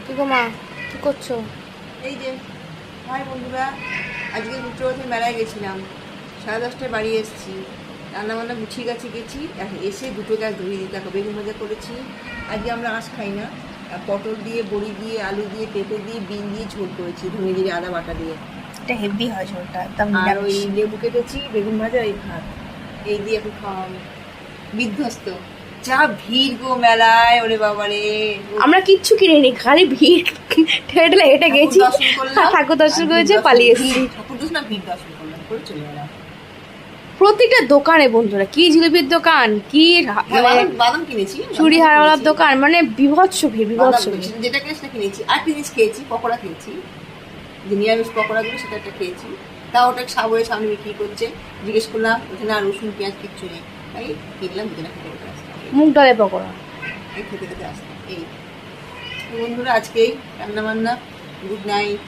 কি গো মা, কি করছো? এই যে হাই বন্ধুরা, আজকে রুদ্রপথের মেলায় গেছিলাম, 10:30টায় বাড়ি এসেছি। রান্নাবান্না গুছিয়ে গেছি এখন এসে দুটো গ্যাস ধরিয়ে দিতে হবে। বেগুন ভাজা করেছি, আজকে আমরা আঁশ খাই না। পটল দিয়ে, বড়ি দিয়ে, আলু দিয়ে, পেঁপে দিয়ে, বিন দিয়ে ঝোল করেছি, ধনে জিরে আদা বাটা দিয়ে। এটা হেভি হয় ঝোলটা, একদম আর ওই নিরামিষ। লেবু কেটেছি, বেগুন ভাজা, এই ভাত, এই দিয়ে এখন খাওয়া হবে। বিধ্বস্ত, যা ভিড় গো মেলায়, ওরে বাবারে। আমরা কিচ্ছু কিনিনি, খালি ভিড় ঠেলে হেঁটে গেছি, ঠাকুর দর্শন করেছে, পালিয়ে এসেছি। ঠাকুর দর্শন না, ভিড় দর্শন করলাম, করে চলে গেলাম। প্রত্যেকটা দোকানে বন্ধুরা, কি জিলিপির দোকান, কি বাদাম কিনেছি, চুড়ি হারাওয়ালার দোকান, মানে বিভৎস ভিড়, বিভৎস ভিড়। যেটা কিনে সেটা কিনেছি। আর একটা জিনিস খেয়েছি, পকোড়া খেয়েছি, যে নিরামিষ পকোড়াগুলো, সেটা একটা খেয়েছি। তাও ওটা সাগরের সামনে বিক্রি করছে, জিজ্ঞেস করলাম, ওখানে আর রসুন পেঁয়াজ কিচ্ছু নেই, তাই কিনলাম, দুজনে খেতে আসতাম, মুগ ডালের পকোড়া। এই খেতে খেতে আসতাম। এই বন্ধুরা, আজকেই রান্না বান্না। Good night.